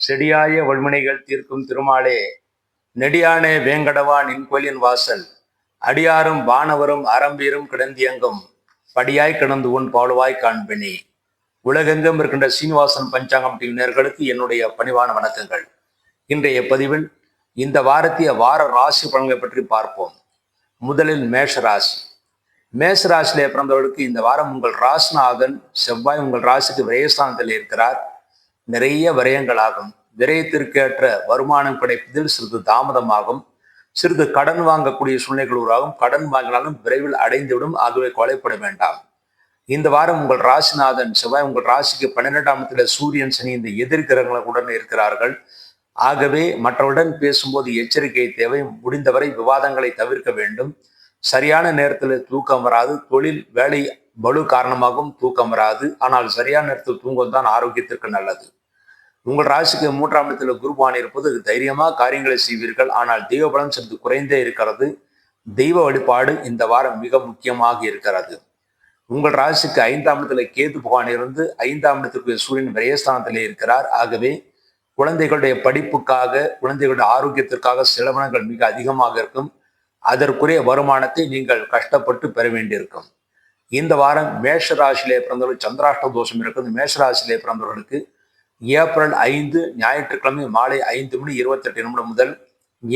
செடியாய வல்வினைகள் தீர்க்கும் திருமாலே, நெடியானே வேங்கடவா நின் கோயிலின் வாசல், அடியாரும் வானவரும் அறம்பீரும் கிடந்தியங்கும் படியாய் கிடந்து உன் பாலுவாய் காண்பினி. உலகெங்கும் இருக்கின்ற சீனிவாசன் பஞ்சாங்கம் டிவி நேயர்களுக்கு என்னுடைய பணிவான வணக்கங்கள். இன்றைய பதிவில் இந்த வாரத்திய வார ராசி பலன்களை பற்றி பார்ப்போம். முதலில் மேஷ ராசி. மேஷ ராசியிலே பிறந்தவர்களுக்கு இந்த வாரம் உங்கள் ராசிநாதன் செவ்வாய் உங்கள் ராசிக்கு விரயஸ்தானத்தில் இருக்கிறார். நிறைய விரயங்களாகும். விரயத்திற்கேற்ற வருமானம் கிடைப்பதில் சிறிது தாமதமாகும். சிறிது கடன் வாங்கக்கூடிய சூழ்நிலைகள் உருவாகும். கடன் வாங்கினாலும் விரைவில் அடைந்துவிடும். ஆகவே கொலைப்பட வேண்டாம். இந்த வாரம் உங்கள் ராசிநாதன் செவ்வாய் உங்கள் ராசிக்கு 12ஆம் இடத்துல சூரியன் சனி இந்த எதிர் கிரகங்களுடன் இருக்கிறார்கள். ஆகவே மற்றவருடன் பேசும்போது எச்சரிக்கை தேவை. முடிந்தவரை விவாதங்களை தவிர்க்க வேண்டும். சரியான நேரத்தில் தூக்கம் வராது. தொழில் வேலை பலு காரணமாகவும் தூக்கம் வராது. ஆனால் சரியான நேரத்தில் தூங்குவதுதான் ஆரோக்கியத்திற்கு நல்லது. உங்கள் ராசிக்கு 3ஆம் இடத்துல குருபான் இருப்பது தைரியமாக காரியங்களை செய்வீர்கள். ஆனால் தெய்வ பலம் சிறிது குறைந்தே இருக்கிறது. தெய்வ வழிபாடு இந்த வாரம் மிக முக்கியமாக இருக்கிறது. உங்கள் ராசிக்கு 5ஆம் இடத்துல கேது பகவான் இருந்து 5ஆம் இடத்திற்கு சூரியன் விரயஸ்தானத்திலே இருக்கிறார். ஆகவே குழந்தைகளுடைய படிப்புக்காக, குழந்தைகளுடைய ஆரோக்கியத்திற்காக செலவினங்கள் மிக அதிகமாக இருக்கும். அதற்குரிய வருமானத்தை நீங்கள் கஷ்டப்பட்டு பெற வேண்டியிருக்கும். இந்த வாரம் மேஷ ராசியிலே பிறந்தவர்கள் சந்திராஷ்ட தோஷம் இருக்கிறது. மேஷ ராசியிலே பிறந்தவர்களுக்கு ஏப்ரல் 5 ஞாயிற்றுக்கிழமை மாலை 5:28 முதல்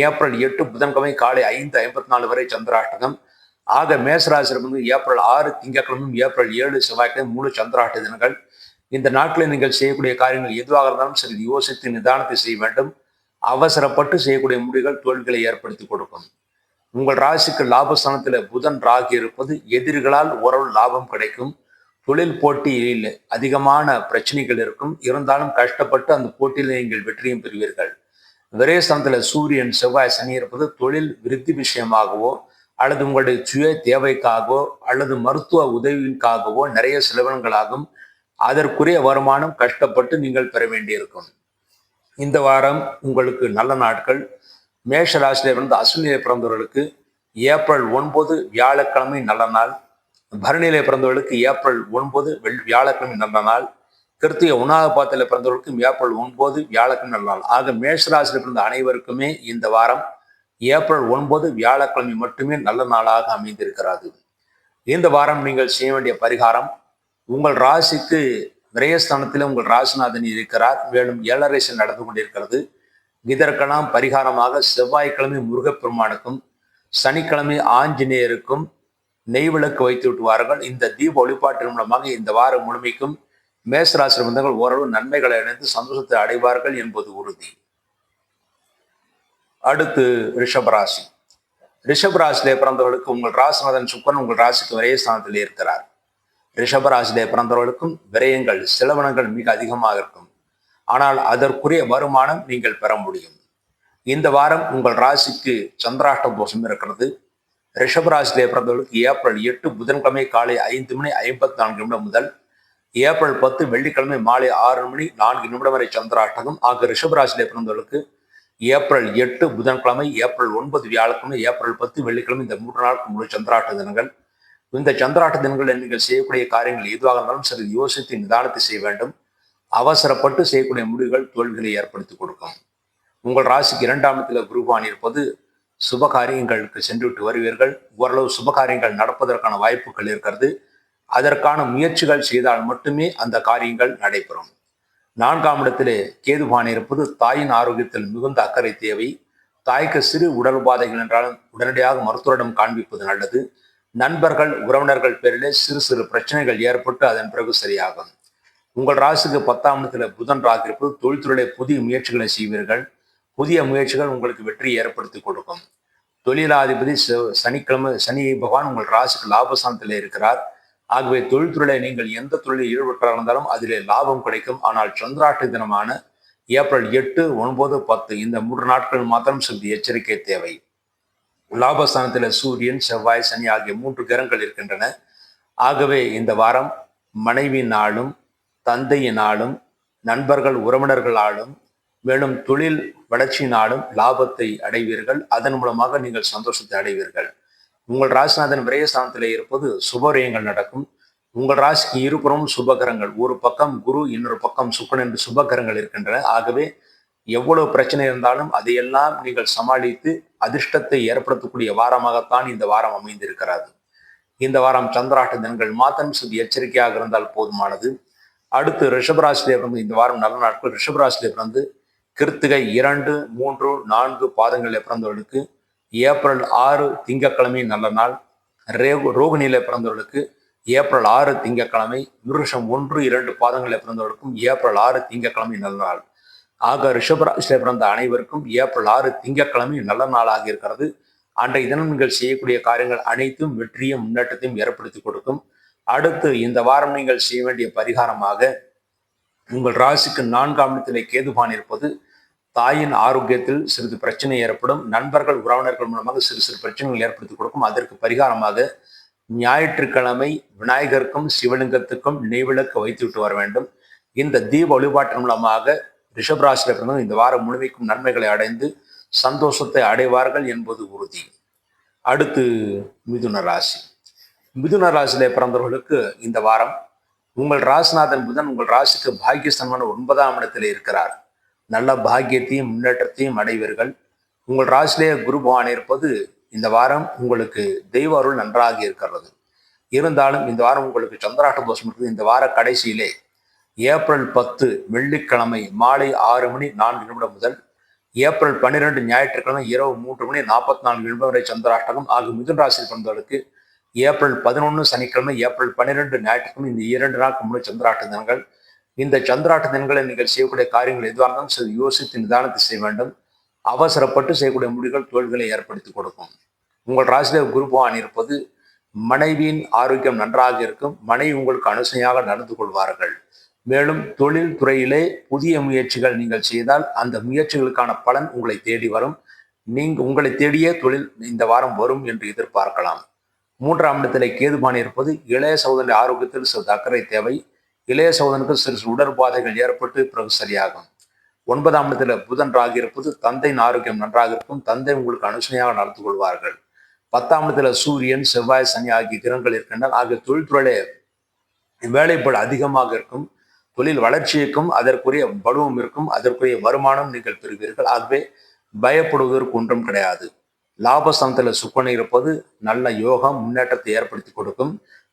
ஏப்ரல் 8 புதன்கிழமை காலை 5:54 வரை சந்திராஷ்டகம். ஆக மேஷராசியில் வந்து ஏப்ரல் 6 திங்கட்கிழமையும் ஏப்ரல் 7 செவ்வாய்க்கிழமை முழு சந்திராஷ்ட தினங்கள். இந்த நாட்களில் நீங்கள் செய்யக்கூடிய காரியங்கள் எதுவாக இருந்தாலும் சிறிது யோசித்து நிதானத்தை செய்ய வேண்டும். அவசரப்பட்டு செய்யக்கூடிய முடிவுகள் தோல்விகளை ஏற்படுத்தி கொடுக்கும். உங்கள் ராசிக்கு லாபஸ்தானத்தில் புதன் ராகி இருப்பது எதிரிகளால் ஓரளவு லாபம் கிடைக்கும். தொழில் போட்டியில் அதிகமான பிரச்சனைகள் இருக்கும். இருந்தாலும் கஷ்டப்பட்டு அந்த போட்டியில் நீங்கள் வெற்றியும் பெறுவீர்கள். விரயஸ்தானத்தில் சூரியன் செவ்வாய் சனி இருப்பது தொழில் விருத்தி விஷயமாகவோ அல்லது உங்களுடைய சுய தேவைக்காகவோ அல்லது மருத்துவ உதவிக்காகவோ நிறைய செலவினங்களாகும். அதற்குரிய வருமானம் கஷ்டப்பட்டு நீங்கள் பெற வேண்டியிருக்கும். இந்த வாரம் உங்களுக்கு நல்ல நாட்கள். மேஷ ராசியிலே பிறந்த அஸ்வினியிலே பிறந்தவர்களுக்கு ஏப்ரல் 9 வியாழக்கிழமை நல்ல நாள். பரணியிலே பிறந்தவர்களுக்கு ஏப்ரல் 9 வியாழக்கிழமை நல்ல நாள். கிருத்திகை 1ஆவது பாதத்திலே பிறந்தவர்களுக்கும் ஏப்ரல் 9 வியாழக்கிழமை நல்ல நாள். ஆக மேஷ ராசியிலே பிறந்த அனைவருக்குமே இந்த வாரம் ஏப்ரல் 9 வியாழக்கிழமை மட்டுமே நல்ல நாளாக அமைந்திருக்கிறது. இந்த வாரம் நீங்கள் செய்ய வேண்டிய பரிகாரம், உங்கள் ராசிக்கு விரயஸ்தானத்தில் உங்கள் ராசிநாதன் இருக்கிறார். மேலும் 7.5 சனி நடந்து கொண்டிருக்கிறது. இதற்கெல்லாம் பரிகாரமாக செவ்வாய்க்கிழமை முருகப்பெருமானுக்கும் சனிக்கிழமை ஆஞ்சநேயருக்கும் நெய் விளக்கு வைத்து விட்டுவார்கள். இந்த தீப வழிபாட்டின் மூலமாக இந்த வாரம் முழுமைக்கும் மேஷராசி வந்தவர்கள் ஓரளவு நன்மைகளை அடைந்து சந்தோஷத்தை அடைவார்கள் என்பது உறுதி. அடுத்து ரிஷபராசி. ரிஷபராசியிலே பிறந்தவர்களுக்கு உங்கள் ராசிநாதன் சுக்கரன் உங்கள் ராசிக்கு விரயஸ்தானத்திலே இருக்கிறார். ரிஷபராசியிலே பிறந்தவர்களுக்கும் விரயங்கள் செலவினங்கள் மிக அதிகமாக இருக்கும். ஆனால் அதற்குரிய வருமானம் நீங்கள் பெற முடியும். இந்த வாரம் உங்கள் ராசிக்கு சந்திராஷ்ட தோஷம் இருக்கிறது. ரிஷபராசியிலே பிறந்தவர்களுக்கு ஏப்ரல் 8 புதன்கிழமை காலை 5:54 முதல் ஏப்ரல் 10 வெள்ளிக்கிழமை மாலை 6:04 வரை சந்திராஷ்டகம். ஆக ரிஷபராசியிலே பிறந்தவர்களுக்கு ஏப்ரல் 8 புதன்கிழமை, ஏப்ரல் 9 வியாழக்கிழமை, ஏப்ரல் 10 வெள்ளிக்கிழமை இந்த 3 நாட்கள் முழு சந்திராஷ்ட தினங்கள். இந்த சந்திராஷ்ட தினங்களில் நீங்கள் செய்யக்கூடிய காரியங்கள் எதுவாக இருந்தாலும் சரி யோசித்து நிதானத்தை செய்ய வேண்டும். அவசரப்பட்டு செய்யக்கூடிய முடிவுகள் தோல்விகளை ஏற்படுத்தி கொடுக்கும். உங்கள் ராசிக்கு 2ஆம் இடத்துல குருபான் இருப்பது சுபகாரியங்களுக்கு சென்று விட்டு வருவீர்கள். ஓரளவு சுபகாரியங்கள் நடப்பதற்கான வாய்ப்புகள் இருக்கிறது. அதற்கான முயற்சிகள் செய்தால் மட்டுமே அந்த காரியங்கள் நடைபெறும். 4ஆம் இடத்திலே கேதுபான் இருப்பது தாயின் ஆரோக்கியத்தில் மிகுந்த அக்கறை தேவை. தாய்க்கு சிறு உடல் உபாதைகள் என்றாலும் உடனடியாக மருத்துவரிடம் காண்பிப்பது நல்லது. நண்பர்கள் உறவினர்கள் பேரிலே சிறு சிறு பிரச்சனைகள் ஏற்பட்டு அதன் பிறகு சரியாகும். உங்கள் ராசிக்கு 10ஆம் இடத்துல புதன் ராகு இருப்பது தொழில்துறையிலே புதிய முயற்சிகளை செய்வீர்கள். புதிய முயற்சிகள் உங்களுக்கு வெற்றியை ஏற்படுத்தி கொடுக்கும். தொழிலாதிபதி சனி பகவான் உங்கள் ராசிக்கு லாபஸ்தானத்திலே இருக்கிறார். ஆகவே தொழில்துறையில நீங்கள் எந்த தொழிலில் ஈடுபட்டாக இருந்தாலும் அதிலே லாபம் கிடைக்கும். ஆனால் சந்திராஷ்ட தினமான ஏப்ரல் 8, 9, 10 இந்த 3 நாட்கள் மாத்திரம் சிறிது எச்சரிக்கை தேவை. லாபஸ்தானத்தில் சூரியன் செவ்வாய் சனி ஆகிய 3 கிரகங்கள் இருக்கின்றன. ஆகவே இந்த வாரம் மனைவியினாலும் தந்தையினாலும் நண்பர்கள் உறவினர்களாலும் மேலும் தொழில் வளர்ச்சியினாலும் லாபத்தை அடைவீர்கள். அதன் மூலமாக நீங்கள் சந்தோஷத்தை அடைவீர்கள். உங்கள் ராசிநாதன் விரயஸ்தானத்திலே இருப்பது சுபவிரயங்கள் நடக்கும். உங்கள் ராசிக்கு இருபுறமும் சுபகரங்கள், ஒரு பக்கம் குரு இன்னொரு பக்கம் சுக்கிரன் என்று சுபகரங்கள் இருக்கின்றன. ஆகவே எவ்வளவு பிரச்சனை இருந்தாலும் அதையெல்லாம் நீங்கள் சமாளித்து அதிர்ஷ்டத்தை ஏற்படுத்தக்கூடிய வாரமாகத்தான் இந்த வாரம் அமைந்திருக்கிறது. இந்த வாரம் சந்திராஷ்ட தினங்கள் மாத்திரம் சிறிது எச்சரிக்கையாக இருந்தால் போதுமானது. அடுத்து ரிஷபராசிலே பிறந்து இந்த வாரம் நல்ல நாட்கள். ரிஷபராசிலே பிறந்து கிருத்திகை 2, 3, 4 பாதங்களில் பிறந்தவர்களுக்கு ஏப்ரல் 6 திங்கட்கிழமை நல்ல நாள். ரோகிணியில பிறந்தவர்களுக்கு ஏப்ரல் 6 திங்கட்கிழமை. மிருஷம் 1, 2 பாதங்களில் பிறந்தவர்களுக்கும் ஏப்ரல் 6 திங்கட்கிழமை நல்ல நாள். ஆக ரிஷபராசியில பிறந்த அனைவருக்கும் ஏப்ரல் 6 திங்கட்கிழமை நல்ல நாளாக இருக்கிறது. அன்றைய தினம் நீங்கள் செய்யக்கூடிய காரியங்கள் அனைத்தும் வெற்றியும் முன்னேற்றத்தையும் ஏற்படுத்தி கொடுக்கும். அடுத்து இந்த வாரம் நீங்கள் செய்ய வேண்டிய பரிகாரமாக உங்கள் ராசிக்கு 4ஆம் இடத்திலே கேதுபான் இருப்பது தாயின் ஆரோக்கியத்தில் சிறிது பிரச்சனை ஏற்படும். நண்பர்கள் உறவினர்கள் மூலமாக சிறு சிறு பிரச்சனைகள் ஏற்படுத்தி கொடுக்கும். அதற்கு பரிகாரமாக ஞாயிற்றுக்கிழமை விநாயகருக்கும் சிவலிங்கத்துக்கும் நெய்விளக்கு வைத்துவிட்டு வர வேண்டும். இந்த தீப வழிபாட்டின் மூலமாக ரிஷபராசியில் பிறந்த இந்த வாரம் முழுமைக்கும் நன்மைகளை அடைந்து சந்தோஷத்தை அடைவார்கள் என்பது உறுதி. அடுத்து மிதுன ராசி. மிதுன ராசியிலே பிறந்தவர்களுக்கு இந்த வாரம் உங்கள் ராசிநாதன் புதன் உங்கள் ராசிக்கு பாக்கியஸ்தானமான 9ஆம் இடத்தில் இருக்கிறார். நல்ல பாக்கியத்தையும் முன்னேற்றத்தையும் அடைவீர்கள். உங்கள் ராசியிலே குரு பகவான் இருப்பது இந்த வாரம் உங்களுக்கு தெய்வ அருள் நன்றாக இருக்கிறது. இருந்தாலும் இந்த வாரம் உங்களுக்கு சந்திராஷ்ட தோஷம் இருக்குது. இந்த வார கடைசியிலே ஏப்ரல் 10 வெள்ளிக்கிழமை மாலை 6 மணி 4 நிமிடம் முதல் ஏப்ரல் 12 ஞாயிற்றுக்கிழமை இரவு 3 மணி 44 நிமிடம் வரை சந்திராஷ்டகம் ஆகும். மிதுன ராசியில் பிறந்தவர்களுக்கு ஏப்ரல் 11 சனிக்கிழமை, ஏப்ரல் 12 ஞாயிற்றுக்கிழமை இந்த 2 நாட்கள் முழு சந்திராஷ்ட தினங்கள். இந்த சந்திராஷ்ட தினங்களை நீங்கள் செய்யக்கூடிய காரியங்கள் எதுவாக இருந்தாலும் சிறு யோசித்து நிதானத்தை செய்ய வேண்டும். அவசரப்பட்டு செய்யக்கூடிய முடிவுகள் தோல்விகளை ஏற்படுத்தி கொடுக்கும். உங்கள் ராசியில குரு பகவான் இருப்பது மனைவியின் ஆரோக்கியம் நன்றாக இருக்கும். மனைவி உங்களுக்கு அனுசனையாக நடந்து கொள்வார்கள். மேலும் தொழில் துறையிலே புதிய முயற்சிகள் நீங்கள் செய்தால் அந்த முயற்சிகளுக்கான பலன் உங்களை தேடி வரும். உங்களை தேடியே தொழில் இந்த வாரம் வரும் என்று எதிர்பார்க்கலாம். 3ஆம் இடத்திலே கேதுபான் இருப்பது இளைய சகோதரனுடைய ஆரோக்கியத்தில் சிறிது அக்கறை தேவை. இளைய சகோதரனுக்கு சிறு உடற்பாதைகள் ஏற்பட்டு பிறகு சரியாகும். 9ஆம் இடத்துல புதன் ராகி இருப்பது தந்தையின் ஆரோக்கியம் நன்றாக இருக்கும். தந்தை உங்களுக்கு அனுசனையாக நடந்து கொள்வார்கள். 10ஆம் இடத்துல சூரியன், செவ்வாய், சனி ஆகிய கிரகங்கள் இருக்கின்றன. ஆகிய தொழில்துறையிலே வேலைப்படு அதிகமாக இருக்கும். தொழில் வளர்ச்சிக்கும் அதற்குரிய பலுவும் இருக்கும். அதற்குரிய வருமானம் நீங்கள் பெறுவீர்கள். ஆகவே பயப்படுவதற்கு ஒன்றும் கிடையாது. லாபஸ்தானத்தில் சுக்கரன் இருப்பது நல்ல யோகம் முன்னேற்றத்தை ஏற்படுத்தி கொடுக்கும்.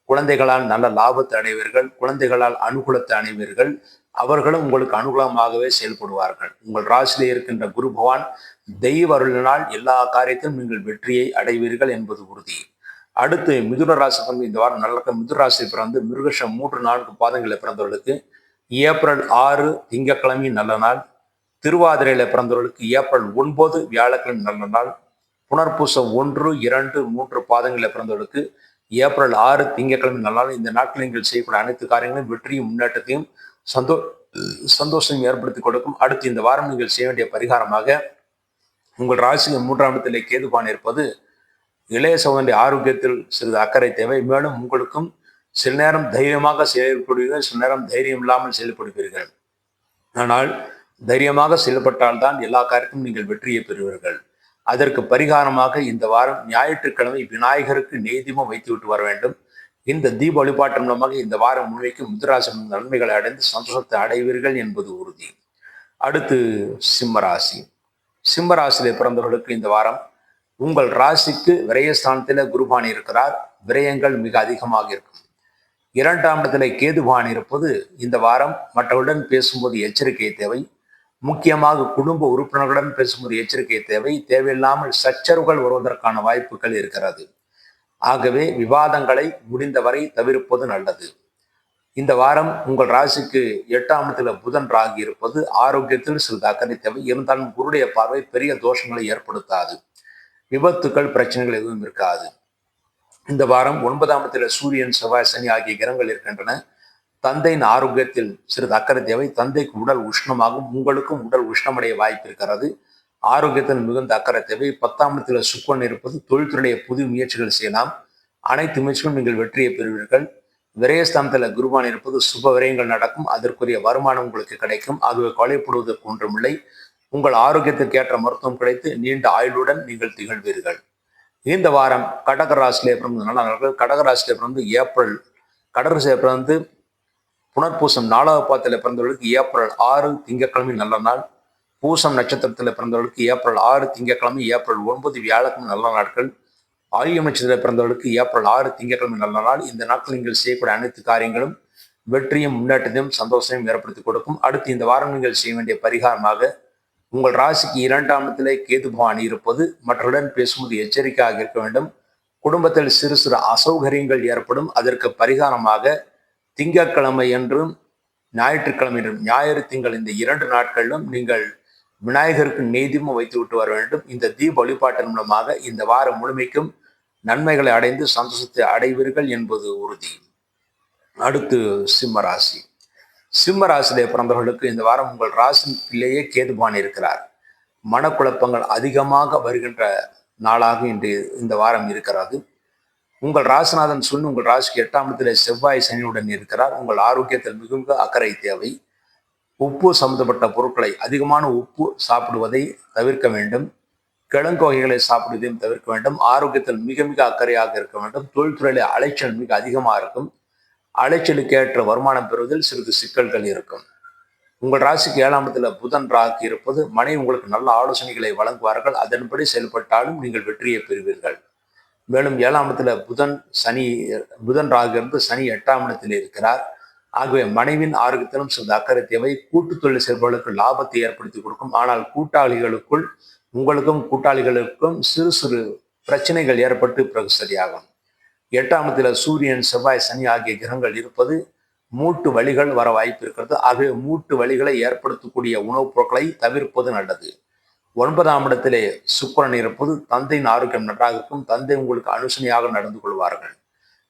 குழந்தைகளால் நல்ல லாபத்தை அடைவீர்கள். குழந்தைகளால் அனுகூலத்தை அடைவீர்கள். அவர்களும் உங்களுக்கு அனுகூலமாகவே செயல்படுவார்கள். உங்கள் ராசியிலே இருக்கின்ற குரு பகவான் தெய்வ அருளினால் எல்லா காரியத்திலும் நீங்கள் வெற்றியை அடைவீர்கள் என்பது உறுதி. அடுத்து மிதுன ராசி பிறந்து இந்த வாரம் நல்ல மிதுன ராசி பிறந்து மிருகஷம் 3, 4 பாதங்களில் பிறந்தவர்களுக்கு ஏப்ரல் 6 திங்கட்கிழமை நல்ல நாள். திருவாதிரையில பிறந்தவர்களுக்கு ஏப்ரல் 9 வியாழக்கிழமை நல்ல நாள். புனர்பூசம் 1, 2, 3 பாதங்களில் பிறந்தவர்களுக்கு ஏப்ரல் 6 திங்கட்கிழமை நல்ல நாள். இந்த நாட்களில் நீங்கள் செய்யக்கூடிய அனைத்து காரியங்களும் வெற்றியும் முன்னேற்றத்தையும் சந்தோஷம் ஏற்படுத்தி கொடுக்கும். அடுத்து இந்த வாரம் நீங்கள் செய்ய வேண்டிய பரிகாரமாக உங்கள் ராசிக்கு 3ஆம் இடத்திலே கேதுபான் இருப்பது இளைய சகோதரனுடைய ஆரோக்கியத்தில் சிறிது அக்கறை தேவை. மேலும் உங்களுக்கும் சில நேரம் தைரியமாக செயல்படுவீர்கள், சில நேரம் தைரியம் இல்லாமல் செயல்படுவீர்கள். ஆனால் தைரியமாக செயல்பட்டால்தான் எல்லா காரியத்தையும் நீங்கள் வெற்றியை பெறுவீர்கள். அதற்கு பரிகாரமாக இந்த வாரம் ஞாயிற்றுக்கிழமை விநாயகருக்கு நெய்தீபம் வைத்துவிட்டு வர வேண்டும். இந்த தீப வழிபாட்டின் மூலமாக இந்த வாரம் முழுமைக்கும் மிதுராசி நன்மைகளை அடைந்து சந்தோஷத்தை அடைவீர்கள் என்பது உறுதி. அடுத்து சிம்மராசி. சிம்மராசியிலே பிறந்தவர்களுக்கு இந்த வாரம் உங்கள் ராசிக்கு விரயஸ்தானத்தில் குருபான் இருக்கிறார். விரயங்கள் மிக அதிகமாக இருக்கும். 2ஆம் இடத்திலே கேதுபான் இருப்பது இந்த வாரம் மற்றவருடன் பேசும்போது எச்சரிக்கை தேவை. முக்கியமாக குடும்ப உறுப்பினர்களுடன் பேசும்போது எச்சரிக்கை தேவை. தேவையில்லாமல் சச்சரவுகள் வருவதற்கான வாய்ப்புகள் இருக்கிறது. ஆகவே விவாதங்களை முடிந்தவரை தவிர்ப்பது நல்லது. இந்த வாரம் உங்கள் ராசிக்கு 8ஆம் இடத்துல புதன் ராகி இருப்பது ஆரோக்கியத்தில் சிறிது அக்கறை தேவை. இருந்தாலும் குருடைய பார்வை பெரிய தோஷங்களை ஏற்படுத்தாது. விபத்துக்கள், பிரச்சனைகள் எதுவும் இருக்காது. இந்த வாரம் 9ஆம் இடத்துல சூரியன், செவ்வாய், சனி ஆகிய கிரகங்கள் இருக்கின்றன. தந்தையின் ஆரோக்கியத்தில் சிறிது அக்கறை தேவை. தந்தைக்கு உடல் உஷ்ணமாகும். உங்களுக்கும் உடல் உஷ்ணமடைய வாய்ப்பு இருக்கிறது. ஆரோக்கியத்தில் மிகுந்த அக்கறை தேவை. 10ஆம் இடத்துல சுக்கரன் இருப்பது தொழில்துறைய புதிய முயற்சிகள் செய்யலாம். அனைத்து முயற்சிகளும் நீங்கள் வெற்றியை பெறுவீர்கள். விரயஸ்தானத்தில் குருபான் இருப்பது சுப விரயங்கள் நடக்கும். அதற்குரிய வருமானம் உங்களுக்கு கிடைக்கும். ஆகவே கவலைப்படுவதற்கு ஒன்றுமில்லை. உங்கள் ஆரோக்கியத்திற்கு ஏற்ற மருத்துவம் கிடைத்து நீண்ட ஆயுளுடன் நீங்கள் திகழ்வீர்கள். இந்த வாரம் கடகராசிலே பிறந்து நல்ல நாட்கள். கடகராசிலே பிறந்து கடகராசிலே பிறந்து புனர்பூசம் 4ஆவது பாதத்தில் பிறந்தவர்களுக்கு ஏப்ரல் 6 திங்கட்கிழமை நல்ல நாள். பூசம் நட்சத்திரத்தில் பிறந்தவர்களுக்கு ஏப்ரல் 6 திங்கட்கிழமை, ஏப்ரல் 9 வியாழக்கிழமை நல்ல நாட்கள். ஆயில்யம் நட்சத்திரத்தில் பிறந்தவர்களுக்கு ஏப்ரல் 6 திங்கட்கிழமை நல்ல நாள். இந்த நாட்கள் நீங்கள் செய்யக்கூடிய அனைத்து காரியங்களும் வெற்றியும் முன்னேற்றத்தையும் சந்தோஷத்தையும் ஏற்படுத்தி கொடுக்கும். அடுத்து இந்த வாரம் நீங்கள் செய்ய வேண்டிய பரிகாரமாக உங்கள் ராசிக்கு 2ஆம் இடத்திலே கேது பகவான் இருப்பது மற்றவுடன் பேசும்போது எச்சரிக்கையாக இருக்க வேண்டும். குடும்பத்தில் சிறு சிறு அசௌகரியங்கள் ஏற்படும். அதற்கு பரிகாரமாக திங்கட்கிழமை என்றும் ஞாயிற்றுக்கிழமை என்றும், ஞாயிறு திங்கள் இந்த 2 நாட்களிலும் நீங்கள் விநாயகருக்கு நெய்தீபம் வைத்து விட்டு வர வேண்டும். இந்த தீப வழிபாட்டின் மூலமாக இந்த வாரம் முழுமைக்கும் நன்மைகளை அடைந்து சந்தோஷத்தை அடைவீர்கள் என்பது உறுதி. அடுத்து சிம்ம ராசி. சிம்ம ராசியிலே பிறந்தவர்களுக்கு இந்த வாரம் உங்கள் ராசியிலேயே கேதுபான் இருக்கிறார். மனக்குழப்பங்கள் அதிகமாக வருகின்ற நாளாக இன்று இந்த வாரம் இருக்கிறது. உங்கள் ராசிநாதன் சொன்ன உங்கள் ராசிக்கு 8ஆம் இடத்திலே செவ்வாய் சனியுடன் இருக்கிறார். உங்கள் ஆரோக்கியத்தில் மிக மிக அக்கறை தேவை. உப்பு சம்பந்தப்பட்ட பொருட்களை, அதிகமான உப்பு சாப்பிடுவதை தவிர்க்க வேண்டும். கிழங்கு வகைகளை சாப்பிடுவதையும் தவிர்க்க வேண்டும். ஆரோக்கியத்தில் மிக மிக அக்கறையாக இருக்க வேண்டும். தொழில்துறையில அலைச்சல் மிக அதிகமாக இருக்கும். அலைச்சலுக்கு ஏற்ற வருமானம் பெறுவதில் சிறிது சிக்கல்கள் இருக்கும். உங்கள் ராசிக்கு 7ஆம் இடத்துல புதன் ராகு இருப்பது மனைவி உங்களுக்கு நல்ல ஆலோசனைகளை வழங்குவார்கள். அதன்படி செயல்பட்டாலும் நீங்கள் வெற்றியை பெறுவீர்கள். மேலும் 7ஆம் இடத்துல புதன் ராகு இருந்து சனி 8ஆம் இடத்தில் இருக்கிறார். ஆகவே மனைவின் ஆரோக்கியத்திலும் சிறிது அக்கறை தேவை. கூட்டு தொழில் செயல்பாடுகளுக்கு லாபத்தை ஏற்படுத்தி கொடுக்கும். ஆனால் கூட்டாளிகளுக்கும் சிறு சிறு பிரச்சனைகள் ஏற்பட்டு பிறகு சரியாகும். 8ஆம் இடத்துல சூரியன், செவ்வாய், சனி ஆகிய கிரகங்கள் இருப்பது மூட்டு வலிகள் வர வாய்ப்பு இருக்கிறது. ஆகவே மூட்டு வலிகளை ஏற்படுத்தக்கூடிய உணவுப் பொருட்களை தவிர்ப்பது நல்லது. 9ஆம் இடத்திலே சுக்கிரன் இருப்பது தந்தையின் ஆரோக்கியம் நன்றாக இருக்கும். தந்தை உங்களுக்கு அனுசனையாக நடந்து கொள்வார்கள்.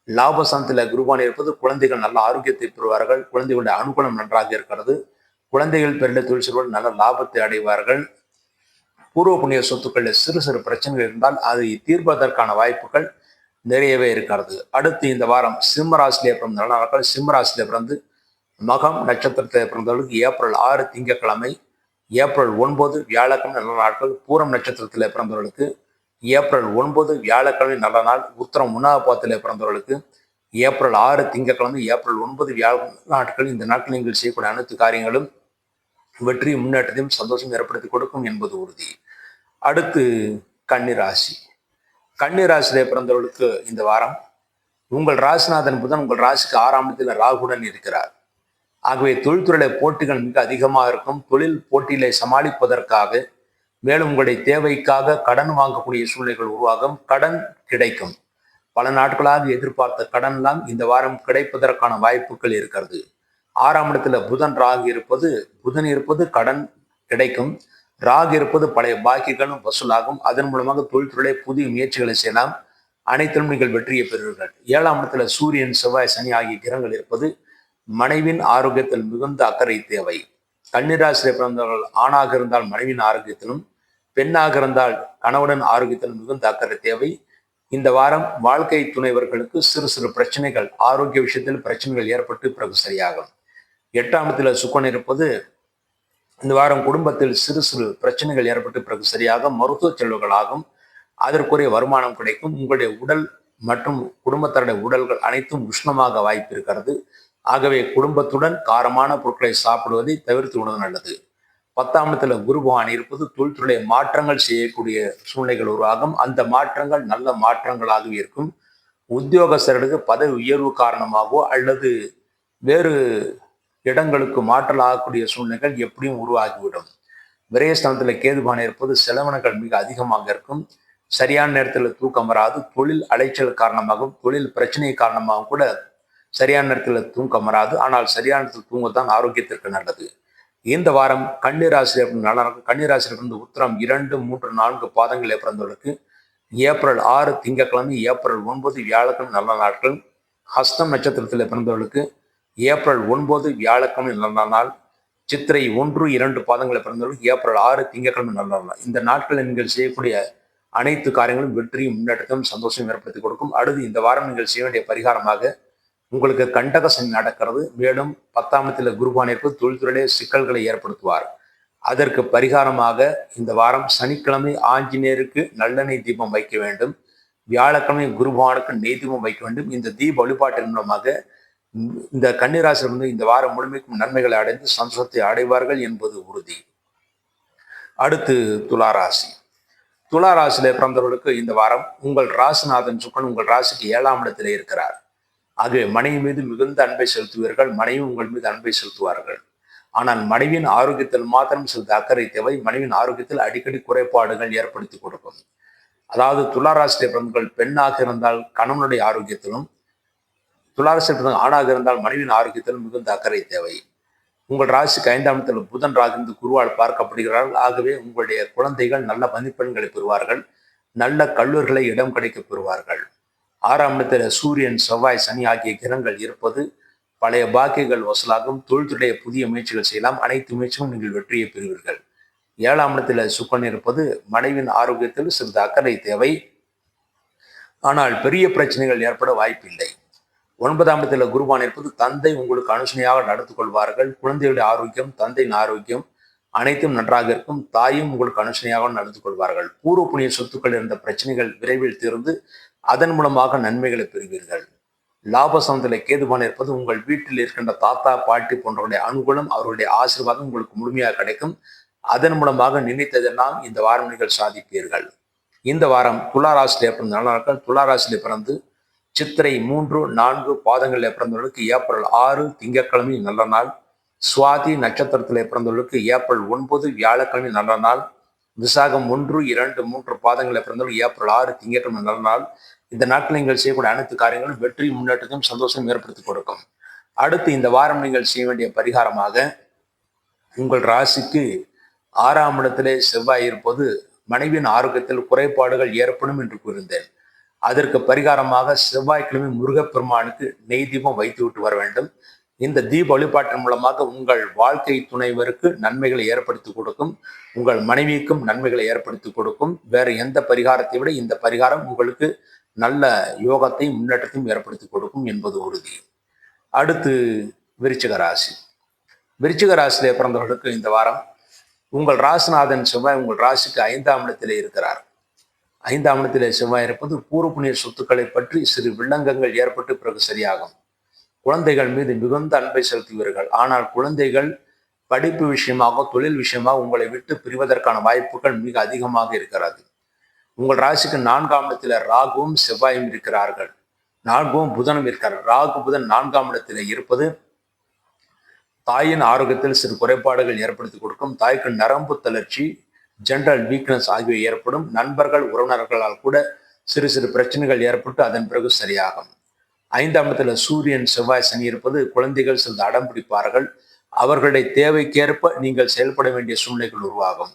லாபஸ்தானத்தில் குருவான் இருப்பது குழந்தைகள் நல்ல ஆரோக்கியத்தை பெறுவார்கள். குழந்தைகளுடைய அனுகூலம் நன்றாக இருக்கிறது. குழந்தைகள் பெருந்த தொழில் செய்வர்கள் நல்ல லாபத்தை அடைவார்கள். பூர்வ புண்ணிய சொத்துக்களில் சிறு சிறு பிரச்சனைகள் இருந்தால் அதை தீர்ப்பதற்கான வாய்ப்புகள் நிறையவே இருக்கிறது. அடுத்து இந்த வாரம் சிம்ம ராசியிலே பிறந்த நல்ல நாட்கள். சிம்ம ராசியிலே பிறந்து மகம் நட்சத்திரத்தில் பிறந்தவர்களுக்கு ஏப்ரல் 6 திங்கட்கிழமை, ஏப்ரல் 9 வியாழக்கிழமை நல்ல நாட்கள். பூரம் நட்சத்திரத்தில் பிறந்தவர்களுக்கு ஏப்ரல் 9 வியாழக்கிழமை நல்ல நாள். உத்திரம் 1ஆம் பாதத்திலே பிறந்தவர்களுக்கு ஏப்ரல் 6 திங்கட்கிழமை, ஏப்ரல் 9 வியாழ நாட்கள். இந்த நாட்கள் நீங்கள் செய்யக்கூடிய அனைத்து காரியங்களும் வெற்றி முன்னேற்றத்தையும் சந்தோஷம் ஏற்படுத்தி கொடுக்கும் என்பது உறுதி. அடுத்து கன்னிராசி. கன்னிராசியிலே பிறந்தவர்களுக்கு இந்த வாரம் உங்கள் ராசிநாதன் புதன் உங்கள் ராசிக்கு 6ஆம் இடத்தில் ராகுடன் இருக்கிறார். ஆகவே தொழில்துறையில போட்டிகள் மிக அதிகமாக இருக்கும். தொழில் போட்டியிலே சமாளிப்பதற்காக மேலும் உங்களுடைய தேவைக்காக கடன் வாங்கக்கூடிய சூழ்நிலைகள் உருவாகும். கடன் கிடைக்கும். பல நாட்களாக எதிர்பார்த்த கடன்லாம் இந்த வாரம் கிடைப்பதற்கான வாய்ப்புகள் இருக்கிறது. 6ஆம் இடத்துல புதன் இருப்பது கடன் கிடைக்கும். ராகு இருப்பது பழைய பாக்கிகளும் வசூலாகும். அதன் மூலமாக தொழில்துறையிலே புதிய முயற்சிகளை செய்யலாம். அனைத்திலும் நீங்கள் வெற்றியை பெறுவீர்கள். 7ஆம் இடத்துல சூரியன், செவ்வாய், சனி ஆகிய கிரகங்கள் இருப்பது மனைவின் ஆரோக்கியத்தில் மிகுந்த அக்கறை தேவை. கன்னிராசியிலே பிறந்தவர்கள் ஆணாக இருந்தால் மனைவியின் ஆரோக்கியத்திலும், பெண்ணாக இருந்தால் கணவனின் ஆரோக்கியத்திலும் மிகுந்த அக்கறை தேவை. இந்த வாரம் வாழ்க்கை துணைவர்களுக்கு சிறு சிறு பிரச்சனைகள், ஆரோக்கிய விஷயத்தில் பிரச்சனைகள் ஏற்பட்டு பிறகு சரியாகும். 8ஆம் இடத்துல சுக்கிரன் இருப்பது இந்த வாரம் குடும்பத்தில் சிறு சிறு பிரச்சனைகள் ஏற்பட்டு பிறகு சரியாக மருத்துவ செலவுகள் ஆகும். அதற்குரிய வருமானம் கிடைக்கும். உங்களுடைய உடல் மற்றும் குடும்பத்தாருடைய உடல்கள் அனைத்தும் உஷ்ணமாக வாய்ப்பு இருக்கிறது. ஆகவே குடும்பத்துடன் காரமான பொருட்களை சாப்பிடுவதை தவிர்த்து விடுவது நல்லது. 10ஆம் இடத்துல குரு பகவான் இருப்பது தொழில்துறையை மாற்றங்கள் செய்யக்கூடிய சூழ்நிலைகள் உருவாகும். அந்த மாற்றங்கள் நல்ல மாற்றங்களாகவே இருக்கும். உத்தியோகஸ்தர்களுக்கு பதவி உயர்வு காரணமாகவோ அல்லது வேறு இடங்களுக்கு மாற்றல் ஆகக்கூடிய சூழ்நிலைகள் எப்படியும் உருவாகிவிடும். விரயஸ்தானத்தில் கேதுபான இருப்பது செலவினங்கள் மிக அதிகமாக இருக்கும். சரியான நேரத்தில் தூக்கம் வராது. தொழில் அலைச்சல் காரணமாகவும் தொழில் பிரச்சனை காரணமாகவும் கூட சரியான நேரத்தில் தூக்கம் வராது. ஆனால் சரியான நேரத்தில் தூங்கத்தான் ஆரோக்கியத்திற்கு நல்லது. இந்த வாரம் கன்னிராசியிலிருந்து உத்திரம் 2, 3, 4 பாதங்களில் பிறந்தவர்களுக்கு ஏப்ரல் 6 திங்கட்கிழமை, ஏப்ரல் 9 வியாழக்கிழமை நல்ல நாட்கள். ஹஸ்தம் நட்சத்திரத்தில் பிறந்தவர்களுக்கு ஏப்ரல் 9 வியாழக்கிழமை நல்ல நாள். சித்திரை 1, 2 பாதங்களை பிறந்தவர்களுக்கு ஏப்ரல் 6 திங்கட்கிழமை நல்ல நாள். இந்த நாட்களில் நீங்கள் செய்யக்கூடிய அனைத்து காரியங்களும் வெற்றியும் முன்னேற்றத்தையும் சந்தோஷம் ஏற்படுத்தி கொடுக்கும். அடுத்து இந்த வாரம் நீங்கள் செய்ய வேண்டிய பரிகாரமாக உங்களுக்கு கண்டக சனி நடக்கிறது. மேலும் 10ஆம் இடத்துல குருபான் இருப்பது தொழில்துறையிலே சிக்கல்களை ஏற்படுத்துவார். அதற்கு பரிகாரமாக இந்த வாரம் சனிக்கிழமை ஆஞ்சநேயருக்கு நல்லெண்ணெய் தீபம் வைக்க வேண்டும். வியாழக்கிழமை குருபவானுக்கு நெய் தீபம் வைக்க வேண்டும். இந்த தீப வழிபாட்டின் மூலமாக இந்த கன்னிராசியிலிருந்து இந்த வாரம் முழுமைக்கும் நன்மைகளை அடைந்து சந்தோஷத்தை அடைவார்கள் என்பது உறுதி. அடுத்து துலா ராசி. துலா ராசியில பிறந்தவர்களுக்கு இந்த வாரம் உங்கள் ராசிநாதன் சுக்கரன் உங்கள் ராசிக்கு 7ஆம் இடத்திலே இருக்கிறார். ஆகவே மனைவி மீது மிகுந்த அன்பை செலுத்துவீர்கள், மனைவி உங்கள் மீது அன்பை செலுத்துவார்கள். ஆனால் மனைவியின் ஆரோக்கியத்தில் மாத்திரம் சிறிது அக்கறை தேவை. மனைவியின் ஆரோக்கியத்தில் அடிக்கடி குறைபாடுகள் ஏற்படுத்தி கொடுக்கும். அதாவது துளாராசிலே பிறந்தவர்கள் பெண்ணாக இருந்தால் கணவனுடைய ஆரோக்கியத்திலும், துளாராசியில் பிறந்த ஆணாக இருந்தால் மனைவியின் ஆரோக்கியத்திலும் மிகுந்த அக்கறை தேவை. உங்கள் ராசிக்கு 5ஆம் இடத்தில் புதன் ராகிருந்து குருவால் பார்க்கப்படுகிறார்கள். ஆகவே உங்களுடைய குழந்தைகள் நல்ல மதிப்பெண்களை பெறுவார்கள், நல்ல கல்லூரிகளை இடம் கிடைக்க பெறுவார்கள். 6ஆம் இடத்தில் சூரியன், செவ்வாய், சனி ஆகிய கிரகங்கள் இருப்பது பழைய பாக்கியங்கள் வசூலாகும். தொழில்துறைய புதிய முயற்சிகள் செய்யலாம். அனைத்து முயற்சியும் நீங்கள் வெற்றியை பெறுவீர்கள். 7ஆம் இடத்தில் சுக்கரன் இருப்பது மனைவின் ஆரோக்கியத்தில் சிறிது அக்கறை தேவை. ஆனால் பெரிய பிரச்சனைகள் ஏற்பட வாய்ப்பில்லை. 9ஆம் இடத்தில் குருவான் இருப்பது தந்தை உங்களுக்கு அனுசனையாக நடந்து கொள்வார்கள். குழந்தைகளுடைய ஆரோக்கியம், தந்தையின் ஆரோக்கியம் அனைத்தும் நன்றாக இருக்கும். தாயும் உங்களுக்கு அனுசனையாக நடந்து கொள்வார்கள். பூர்வ புண்ணிய சொத்துக்கள் இருந்த பிரச்சனைகள் விரைவில் தீர்ந்து அதன் மூலமாக நன்மைகளை பெறுவீர்கள். லாபசமத்தில் கேதுபான் இருப்பது உங்கள் வீட்டில் இருக்கின்ற தாத்தா, பாட்டி போன்றவருடைய அனுகூலம், அவருடைய ஆசீர்வாதம் உங்களுக்கு முழுமையாக கிடைக்கும். அதன் மூலமாக நினைத்ததெல்லாம் இந்த வாரம் நீங்கள் சாதிப்பீர்கள். இந்த வாரம் துளாராசிலே பிறந்த நல்ல நாட்கள். துளாராசிலே பிறந்து சித்திரை 3, 4 பாதங்களில் பிறந்தவர்களுக்கு ஏப்ரல் 6 திங்கட்கிழமை நல்ல நாள். சுவாதி நட்சத்திரத்திலே பிறந்தவர்களுக்கு ஏப்ரல் 9 வியாழக்கிழமை நல்ல நாள். விசாகம் 1, 2, 3 பாதங்களில் பிறந்தவர்கள் ஏப்ரல் 6 திங்கட்கிழமை நல்ல நாள். இந்த நாட்கள் நீங்கள் செய்யக்கூடிய அனைத்து காரியங்களும் வெற்றி, முன்னேற்றத்தையும் சந்தோஷம் ஏற்படுத்தி கொடுக்கும். அடுத்து இந்த வாரம் நீங்கள் செய்ய வேண்டிய பரிகாரமாக உங்கள் ராசிக்கு 6ஆம் இடத்திலே செவ்வாய் இருப்பது மனைவியின் ஆரோக்கியத்தில் குறைபாடுகள் ஏற்படும் என்று கூறியிருந்தேன். அதற்கு பரிகாரமாக செவ்வாய்க்கிழமை முருகப்பெருமானுக்கு நெய் தீபம் வைத்து விட்டு வர வேண்டும். இந்த தீப வழிபாட்டின் மூலமாக உங்கள் வாழ்க்கை துணைவருக்கு நன்மைகளை ஏற்படுத்தி கொடுக்கும், உங்கள் மனைவிக்கும் நன்மைகளை ஏற்படுத்தி கொடுக்கும். வேறு எந்த பரிகாரத்தை விட இந்த பரிகாரம் உங்களுக்கு நல்ல யோகத்தையும் முன்னேற்றத்தையும் ஏற்படுத்தி கொடுக்கும் என்பது உறுதி. அடுத்து விருச்சிக ராசி. விருச்சிக ராசியிலே பிறந்தவர்களுக்கு இந்த வாரம் உங்கள் ராசிநாதன் செவ்வாய் உங்கள் ராசிக்கு 5ஆம் இடத்திலே இருக்கிறார். 5ஆம் இடத்திலே செவ்வாய் இருப்பது பூர்வ புண்ணிய சொத்துக்களை பற்றி சிறு வில்லங்கங்கள் ஏற்பட்டு பிறகு சரியாகும். குழந்தைகள் மீது மிகுந்த அன்பை செலுத்துவீர்கள். ஆனால் குழந்தைகள் படிப்பு விஷயமாக, தொழில் விஷயமாக உங்களை விட்டு பிரிவதற்கான வாய்ப்புகள் மிக அதிகமாக இருக்கிறது. உங்கள் ராசிக்கு 4ஆம் இடத்துல ராகுவும் செவ்வாயும் இருக்கிறார்கள். ராகுவும் புதனும் இருக்கிறார். ராகு புதன் 4ஆம் இடத்திலே இருப்பது தாயின் ஆரோக்கியத்தில் சிறு குறைபாடுகள் ஏற்படுத்தி கொடுக்கும். தாய்க்கு நரம்பு தளர்ச்சி, ஜென்ரல் வீக்னஸ் ஆகியவை ஏற்படும். நண்பர்கள், உறவினர்களால் கூட சிறு சிறு பிரச்சனைகள் ஏற்பட்டு அதன் பிறகு சரியாகும். 5ஆம் இடத்துல சூரியன், செவ்வாய், சனி இருப்பது குழந்தைகள் சிறிது அடம் பிடிப்பார்கள். அவர்களுடைய தேவைக்கேற்ப நீங்கள் செயல்பட வேண்டிய சூழ்நிலைகள் உருவாகும்.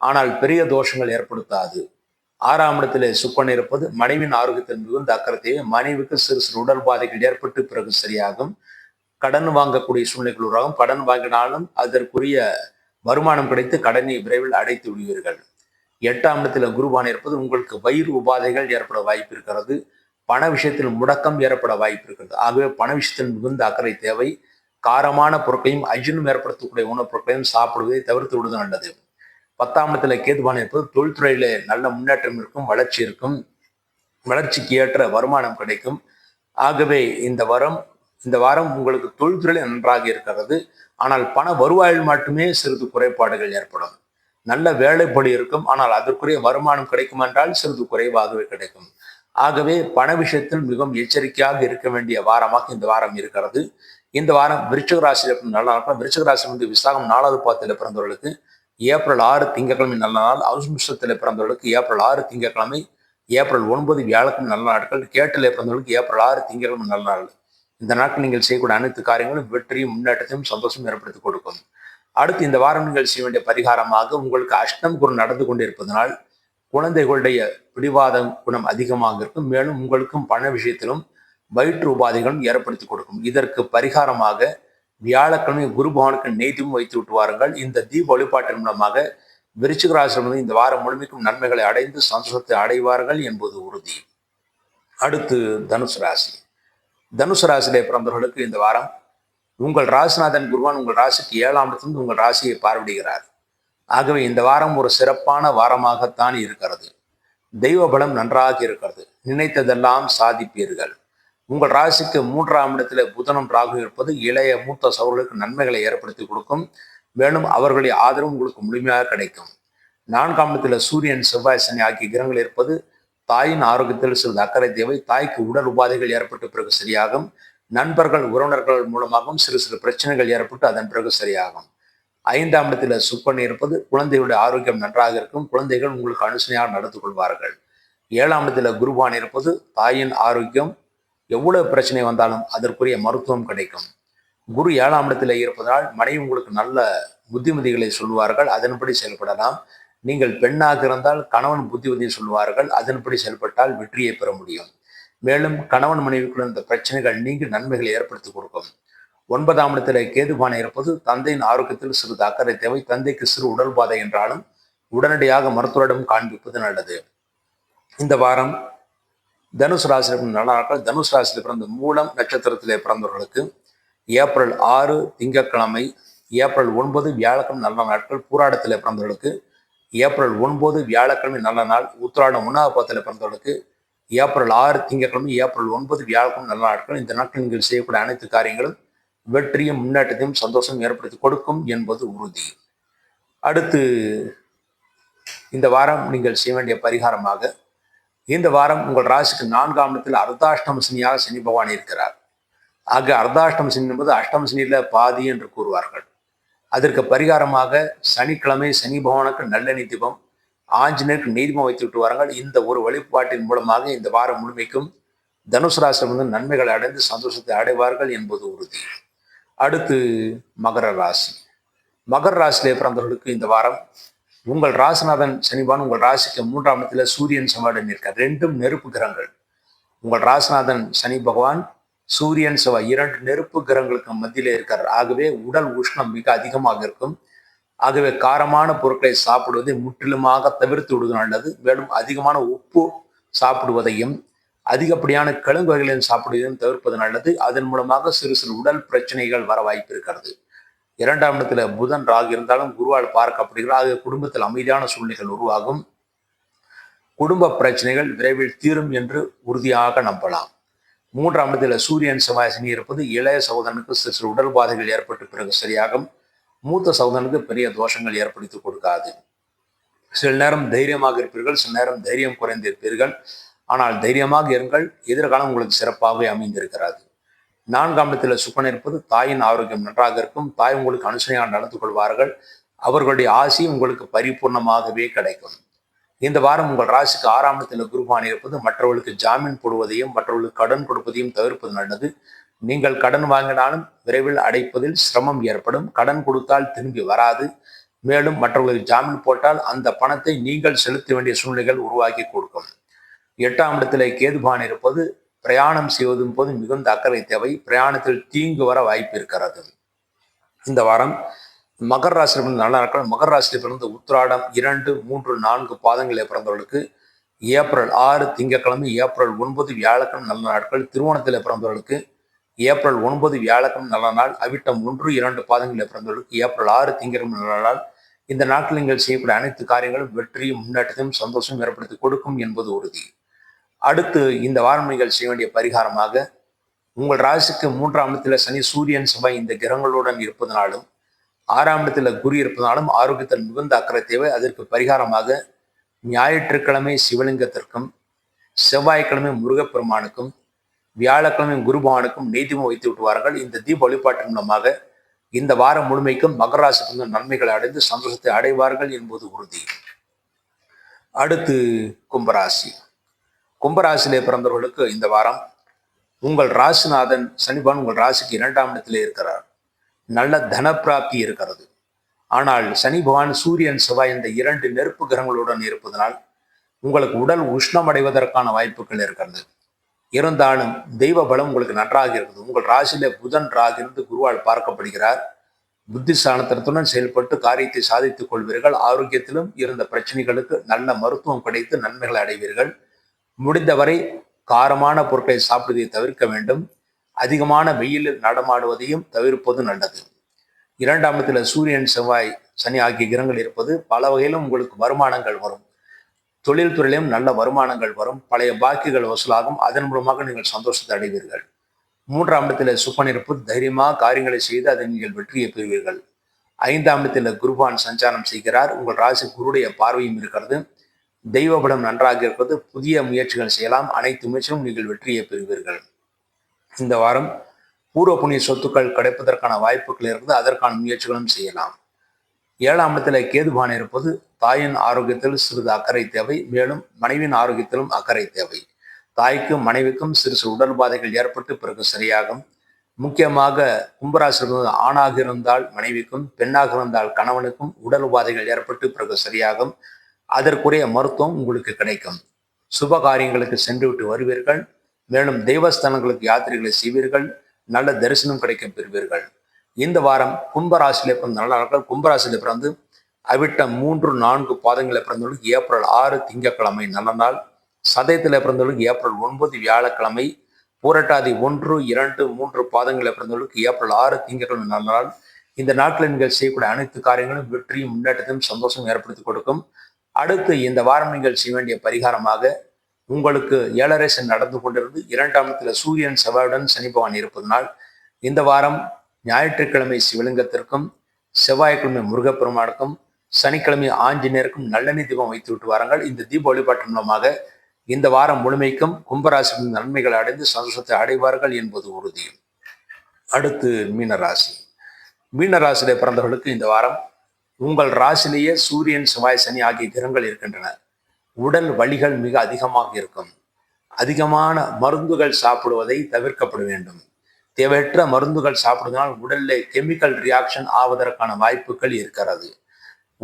ஆனால் பெரிய தோஷங்கள் ஏற்படுத்தாது. 6ஆம் இடத்திலே சுக்கிரன் இருப்பது மனைவியின் ஆரோக்கியத்தில் மிகுந்த அக்கறை. மனைவிக்கு சிறு சிறு உடல் பாதைகள் ஏற்பட்டு பிறகு சரியாகும். கடன் வாங்கக்கூடிய சூழ்நிலைகள் உருவாகும். கடன் வாங்கினாலும் அதற்குரிய வருமானம் கிடைத்து கடனை விரைவில் அடைத்து விடுவீர்கள். 8ஆம் இடத்துல குருவான் இருப்பது உங்களுக்கு வயிறு உபாதைகள் ஏற்பட வாய்ப்பு இருக்கிறது. பண விஷயத்தில் முடக்கம் ஏற்பட வாய்ப்பு இருக்கிறது. ஆகவே பண விஷயத்தில் மிகுந்த அக்கறை தேவை. காரமான பொருட்களையும் அஜீரணம் ஏற்படுத்தக்கூடிய உணவுப் பொருட்களையும் சாப்பிடுவதை தவிர்த்து விடுவது நல்லது. 10ஆம் இடத்துல கேதுபான் இருப்பது தொழில்துறையிலே நல்ல முன்னேற்றம் இருக்கும், வளர்ச்சி இருக்கும், வளர்ச்சிக்கு ஏற்ற வருமானம் கிடைக்கும். ஆகவே இந்த வாரம் உங்களுக்கு தொழில்துறையில் நன்றாக இருக்கிறது. ஆனால் பண வருவாயில் மட்டுமே சிறிது குறைபாடுகள் ஏற்படும். நல்ல வேலைப்படி இருக்கும், ஆனால் அதற்குரிய வருமானம் கிடைக்கும் என்றால் சிறிது குறைவாகவே கிடைக்கும். ஆகவே பண விஷயத்தில் மிகவும் எச்சரிக்கையாக இருக்க வேண்டிய வாரமாக இந்த வாரம் இருக்கிறது. இந்த வாரம் விருச்சிக ராசியில் நல்ல நாட்கள். விருச்சிக ராசி வந்து விசாகம் 4வது பாதத்தில் பிறந்தவர்களுக்கு ஏப்ரல் 6 திங்கட்கிழமை நல்ல நாள். அனுஷத்தில் பிறந்தவர்களுக்கு ஏப்ரல் 6 திங்கட்கிழமை, ஏப்ரல் 9 வியாழக்கிழமை நல்ல நாட்கள். கேட்டில் பிறந்தவர்களுக்கு ஏப்ரல் 6 திங்கட்கிழமை நல்ல நாள். இந்த நாட்கள் நீங்கள் செய்யக்கூடிய அனைத்து காரியங்களும் வெற்றியும், முன்னேற்றத்தையும், சந்தோஷம் ஏற்படுத்தி கொடுக்கும். அடுத்து இந்த வாரம் நீங்கள் செய்ய வேண்டிய பரிகாரமாக உங்களுக்கு அஷ்டம் குரு நடந்து கொண்டிருப்பதனால் குழந்தைகளுடைய பிடிவாத குணம் அதிகமாக இருக்கும். மேலும் உங்களுக்கும் பண விஷயத்திலும் வயிற்று உபாதைகளும் ஏற்படுத்தி கொடுக்கும். இதற்கு பரிகாரமாக வியாழக்கிழமை குரு பகவானுக்கு நெய்தீபம் வைத்து விட்டு வாருங்கள். இந்த தீப வழிபாட்டின் மூலமாக விருச்சிக ராசியிலிருந்து இந்த வாரம் முழுமைக்கும் நன்மைகளை அடைந்து சந்தோஷத்தை அடைவார்கள் என்பது உறுதி. அடுத்து தனுசு ராசி. தனுசு ராசியிலே பிறந்தவர்களுக்கு இந்த வாரம் உங்கள் ராசிநாதன் குருவான் உங்கள் ராசிக்கு 7ஆம் இடத்திலிருந்து உங்கள் ராசியை பார்வையிடுகிறார். ஆகவே இந்த வாரம் ஒரு சிறப்பான வாரமாகத்தான் இருக்கிறது. தெய்வ பலம் நன்றாக இருக்கிறது. நினைத்ததெல்லாம் சாதிப்பீர்கள். உங்கள் ராசிக்கு 3ஆம் இடத்துல புதனும் ராகு இருப்பது இளைய மூத்த சகோதரர்களுக்கு நன்மைகளை ஏற்படுத்தி கொடுக்கும். மேலும் அவர்களுடைய ஆதரவு உங்களுக்கு முழுமையாக கிடைக்கும். 4ஆம் இடத்துல சூரியன் செவ்வாய் சனி ஆகிய கிரகங்கள் இருப்பது தாயின் ஆரோக்கியத்தில் சிறிது அக்கறை தேவை. தாய்க்கு உடல் உபாதைகள் ஏற்பட்ட பிறகு சரியாகும். நண்பர்கள் உறவினர்கள் மூலமாகவும் சிறு சிறு பிரச்சனைகள் ஏற்பட்டு அதன் பிறகு சரியாகும். 5ஆம் இடத்துல சுக்கிரன் இருப்பது குழந்தைகளுடைய ஆரோக்கியம் நன்றாக இருக்கும். குழந்தைகள் உங்களுக்கு அனுசனையாக நடந்து கொள்வார்கள். 7ஆம் இடத்துல குருவான் இருப்பது தாயின் ஆரோக்கியம் எவ்வளவு பிரச்சனை வந்தாலும் அதற்குரிய மருத்துவம் கிடைக்கும். குரு 7ஆம் இடத்துல இருப்பதால் மனைவி உங்களுக்கு நல்ல புத்திமதிகளை சொல்வார்கள், அதன்படி செயல்படலாம். நீங்கள் பெண்ணாக இருந்தால் கணவன் புத்திமதியை சொல்வார்கள், அதன்படி செயல்பட்டால் வெற்றியை பெற முடியும். மேலும் கணவன் மனைவிக்குள்ள இந்த பிரச்சனைகள் நீங்கி நன்மைகளை ஏற்படுத்தி கொடுக்கும். 9ஆம் இடத்துல கேதுபானை இருப்பது தந்தையின் ஆரோக்கியத்தில் சிறிது அக்கறை தேவை. தந்தைக்கு சிறு உடல் பாதை என்றாலும் உடனடியாக மருத்துவரிடம் காண்பிப்பது நல்லது. இந்த வாரம் தனுசு ராசியில் நல்ல நாட்கள். தனுசு ராசியில் பிறந்த மூலம் நட்சத்திரத்திலே பிறந்தவர்களுக்கு ஏப்ரல் 6 திங்கட்கிழமை, ஏப்ரல் 9 வியாழக்கிழமை நல்ல நாட்கள். பூராடத்தில் பிறந்தவர்களுக்கு ஏப்ரல் 9 வியாழக்கிழமை நல்ல நாள். உத்திராடம் 1ஆம் பாதத்தில் பிறந்தவர்களுக்கு ஏப்ரல் 6 திங்கட்கிழமை, ஏப்ரல் 9 வியாழக்கிழமை நல்ல நாட்கள். இந்த நாட்கள் நீங்கள் செய்யக்கூடிய அனைத்து காரியங்களும் வெற்றியும் முன்னேற்றத்தையும் சந்தோஷம் ஏற்படுத்தி கொடுக்கும் என்பது உறுதி. அடுத்து இந்த வாரம் நீங்கள் செய்ய வேண்டிய பரிகாரமாக, இந்த வாரம் உங்கள் ராசிக்கு 4ஆம் இடத்தில் அர்த்தாஷ்டம சனியாக சனி பகவான் இருக்கிறார். ஆக அர்த்தாஷ்டம சனி என்பது அஷ்டம சனியில பாதி என்று கூறுவார்கள். அதற்கு பரிகாரமாக சனிக்கிழமை சனி பகவானுக்கு நல்லெண்ணெய் தீபம், ஆஞ்சநேயருக்கு நீதிமம் வைத்து விட்டு வாருங்கள். இந்த ஒரு வழிபாட்டின் மூலமாக இந்த வாரம் முழுமைக்கும் தனுசு ராசியிலிருந்து நன்மைகளை அடைந்து சந்தோஷத்தை அடைவார்கள் என்பது உறுதி. அடுத்து மகர ராசி. மகர ராசியிலே பிறந்தவர்களுக்கு இந்த வாரம் உங்கள் ராசிநாதன் சனிபான் உங்கள் ராசிக்கு 3ஆம் இடத்துல சூரியன் செவ்வாய் நிற்கிறார். ரெண்டும் நெருப்பு கிரகங்கள். உங்கள் ராசிநாதன் சனி பகவான் சூரியன் செவ்வாய் 2 நெருப்பு கிரகங்களுக்கு மத்தியிலே இருக்கார். ஆகவே உடல் உஷ்ணம் மிக அதிகமாக இருக்கும். ஆகவே காரமான பொருட்களை சாப்பிடுவதை முற்றிலுமாக தவிர்த்து விடுவது நல்லது. மேலும் அதிகமான உப்பு சாப்பிடுவதையும் அதிகப்படியான கிழங்கு வகைகளையும் சாப்பிடுவதையும் தவிர்ப்பது நல்லது. அதன் மூலமாக சிறு சிறு உடல் பிரச்சனைகள் வர வாய்ப்பு இருக்கிறது. 2ஆம் இடத்துல புதன் ராகு இருந்தாலும் குருவால் பார்க்கப்படுகிறார். ஆகிய குடும்பத்தில் அமைதியான சூழ்நிலைகள் உருவாகும். குடும்ப பிரச்சனைகள் விரைவில் தீரும் என்று உறுதியாக நம்பலாம். 3ஆம் இடத்துல சூரியன் செவ்வாய் சனி இருப்பது இளைய சகோதரனுக்கு சிறு சிறு உடல் பாதைகள் ஏற்பட்டு பிறகு சரியாகும். மூத்த சகோதரனுக்கு பெரிய தோஷங்கள் ஏற்படுத்தி கொடுக்காது. சில நேரம் தைரியமாக இருப்பீர்கள், சில நேரம் தைரியம் குறைந்திருப்பீர்கள். ஆனால் தைரியமாக இருங்கள், எதிர்காலம் உங்களுக்கு சிறப்பாகவே அமைந்திருக்கிறது. 4ஆம் இடத்துல சுக்கிரன் இருப்பது தாயின் ஆரோக்கியம் நன்றாக இருக்கும். தாய் உங்களுக்கு அனுசனையாக நடந்து கொள்வார்கள். அவர்களுடைய ஆசி உங்களுக்கு பரிபூர்ணமாகவே கிடைக்கும். இந்த வாரம் உங்கள் ராசிக்கு 6ஆம் இடத்துல குருபான் இருப்பது மற்றவர்களுக்கு ஜாமீன் போடுவதையும் மற்றவர்களுக்கு கடன் கொடுப்பதையும் தவிர்ப்பது நல்லது. நீங்கள் கடன் வாங்கினாலும் விரைவில் அடைப்பதில் சிரமம் ஏற்படும். கடன் கொடுத்தால் திரும்பி வராது. மேலும் மற்றவர்களுக்கு ஜாமீன் போட்டால் அந்த பணத்தை நீங்கள் செலுத்த வேண்டிய சூழ்நிலைகள் உருவாக்கி கொடுக்கும். 8ஆம் இடத்துல கேதுபான் இருப்பது பிரயாணம் செய்வதும் போது மிகுந்த அக்கறை தேவை. பிரயாணத்தில் தீங்கு வர வாய்ப்பு இருக்கிறது. இந்த வாரம் மகர ராசியில் நல்ல நாட்கள். மகர ராசியில் பிறந்த உத்திராடம் 2, 3, 4 பாதங்களில் பிறந்தவர்களுக்கு ஏப்ரல் 6 திங்கட்கிழமை, ஏப்ரல் 9 வியாழக்கிழமை நல்ல நாட்கள். திருவோணத்தில் பிறந்தவர்களுக்கு ஏப்ரல் 9 வியாழக்கிழமை நல்ல நாள். அவிட்டம் 1, 2 பாதங்களில் பிறந்தவர்களுக்கு ஏப்ரல் 6 திங்கட்கிழமை நல்ல நாள். இந்த நாட்கள் நீங்கள் செய்யக்கூடிய அனைத்து காரியங்களும் வெற்றியும் முன்னேற்றத்தையும் சந்தோஷம் ஏற்படுத்தி கொடுக்கும் என்பது உறுதி. அடுத்து இந்த வாரம் நீங்கள் செய்ய வேண்டிய பரிகாரமாக, உங்கள் ராசிக்கு 3ஆம் இடத்துல சனி சூரியன் செவ்வாய் இந்த கிரகங்களுடன் இருப்பதனாலும் 6ஆம் இடத்துல குரு இருப்பதனாலும் ஆரோக்கியத்தில் மிகுந்த அக்கறை தேவை. அதற்கு பரிகாரமாக ஞாயிற்றுக்கிழமை சிவலிங்கத்திற்கும், செவ்வாய்க்கிழமை முருகப்பெருமானுக்கும், வியாழக்கிழமை குரு பகவானுக்கும் நெய்தீபம் வைத்து விட்டு வாருங்கள். இந்த தீப வழிபாட்டின் மூலமாக இந்த வாரம் முழுமைக்கும் மகர ராசிக்கு நன்மைகளை அடைந்து சந்தோஷத்தை அடைவார்கள் என்பது உறுதி. அடுத்து கும்பராசி. கும்பராசியிலே பிறந்தவர்களுக்கு இந்த வாரம் உங்கள் ராசிநாதன் சனிபான் உங்கள் ராசிக்கு 2ஆம் இடத்திலே இருக்கிறார். நல்ல தனப்பிராப்தி இருக்கிறது. ஆனால் சனி பகவான் சூரியன் செவ்வாய் இந்த 2 நெருப்பு கிரகங்களுடன் இருப்பதனால் உங்களுக்கு உடல் உஷ்ணம் அடைவதற்கான வாய்ப்புகள் இருக்கிறது. இருந்தாலும் தெய்வ பலம் உங்களுக்கு நன்றாக இருக்குது. உங்கள் ராசியிலே புதன் ராகு இருந்து குருவால் பார்க்கப்படுகிறார். புத்திசாலித்தனத்துடன் செயல்பட்டு காரியத்தை சாதித்துக் கொள்வீர்கள். ஆரோக்கியத்திலும் இருந்த பிரச்சனைகளுக்கு நல்ல மருத்துவம் கிடைத்து நன்மைகளை அடைவீர்கள். முடிந்தவரை காரமான பொருட்களை சாப்பிடுவதை தவிர்க்க வேண்டும். அதிகமான வெயிலில் நடமாடுவதையும் தவிர்ப்பது நல்லது. 2ஆம் இடத்துல சூரியன் செவ்வாய் சனி ஆகிய கிரகங்கள் இருப்பது பல வகையிலும் உங்களுக்கு வருமானங்கள் வரும். தொழில் துறையிலும் நல்ல வருமானங்கள் வரும். பழைய பாக்கிகள் வசூலாகும். அதன் மூலமாக நீங்கள் சந்தோஷத்தை அடைவீர்கள். 3ஆம் இடத்துல சுக்கிரன் இருப்பது தைரியமாக காரியங்களை செய்து அதை நீங்கள் வெற்றியை பெறுவீர்கள். 5ஆம் இடத்தில் குருவான் சஞ்சாரம் செய்கிறார். உங்கள் ராசி குருடைய பார்வையும் இருக்கிறது. தெய்வ பலம் நன்றாக இருக்கிறது. புதிய முயற்சிகள் செய்யலாம். அனைத்து முயற்சிகளும் நீங்கள் வெற்றியை பெறுவீர்கள். இந்த வாரம் பூர்வ புண்ணிய சொத்துக்கள் கிடைப்பதற்கான வாய்ப்புகள் இருக்குது. அதற்கான முயற்சிகளும் செய்யலாம். 7ஆம் இடத்துல கேதுபான் இருப்பது தாயின் ஆரோக்கியத்தில் சிறிது அக்கறை தேவை. மேலும் மனைவியின் ஆரோக்கியத்திலும் அக்கறை தேவை. தாய்க்கும் மனைவிக்கும் சிறு சிறு உடல் பாதைகள் ஏற்பட்டு பிறகு சரியாகும். முக்கியமாக கும்பராசி ஆணாக இருந்தால் மனைவிக்கும், பெண்ணாக இருந்தால் கணவனுக்கும் உடல் உபாதைகள் ஏற்பட்டு பிறகு சரியாகும். அதற்குரிய மருத்துவம் உங்களுக்கு கிடைக்கும். சுப காரியங்களுக்கு சென்று விட்டு வருவீர்கள். மேலும் தெய்வஸ்தானங்களுக்கு யாத்திரைகளை செய்வீர்கள். நல்ல தரிசனம் கிடைக்க பெறுவீர்கள். இந்த வாரம் கும்பராசியில பிறந்த நல்ல நாட்கள். கும்பராசியில பிறந்து அவிட்டம் 3, 4 பாதங்களை பிறந்தவர்களுக்கு ஏப்ரல் 6 திங்கட்கிழமை நல்ல நாள். சதயத்தில் பிறந்தவர்களுக்கு ஏப்ரல் 9 வியாழக்கிழமை. பூரட்டாதி 1, 2, 3 பாதங்களை பிறந்தவர்களுக்கு ஏப்ரல் 6 திங்கட்கிழமை நல்ல நாள். இந்த நாட்களில் நீங்கள் செய்யக்கூடிய அனைத்து காரியங்களும் வெற்றியும் முன்னேற்றத்தையும் சந்தோஷம் ஏற்படுத்தி கொடுக்கும். அடுத்து இந்த வாரம் நீங்கள் செய்ய வேண்டிய பரிகாரமாக, உங்களுக்கு 7.5 சனி நடந்து கொண்டிருந்து 2ஆம் இடத்துல சூரியன் செவ்வாயுடன் சனி பகவான் இருப்பதனால் இந்த வாரம் ஞாயிற்றுக்கிழமை சிவலிங்கத்திற்கும், செவ்வாய்க்கிழமை முருகப்பெருமானுக்கும், சனிக்கிழமை ஆஞ்சநேயருக்கும் நல்லெண்ணெய் தீபம் வைத்து விட்டு வாருங்கள். இந்த தீப வழிபாட்டின் மூலமாக இந்த வாரம் முழுமைக்கும் கும்பராசியின் நன்மைகளை அடைந்து சந்தோஷத்தை அடைவார்கள் என்பது உறுதி. அடுத்து மீனராசி. மீனராசியிலே பிறந்தவர்களுக்கு இந்த வாரம் உங்கள் ராசிலேயே சூரியன், செவ்வாய், சனி ஆகிய கிரகங்கள் இருக்கின்றன. உடல் வலிகள் மிக அதிகமாக இருக்கும். அதிகமான மருந்துகள் சாப்பிடுவதை தவிர்க்கப்பட வேண்டும். தேவையற்ற மருந்துகள் சாப்பிடுவதனால் உடலில் கெமிக்கல் ரியாக்ஷன் ஆவதற்கான வாய்ப்புகள் இருக்கிறது.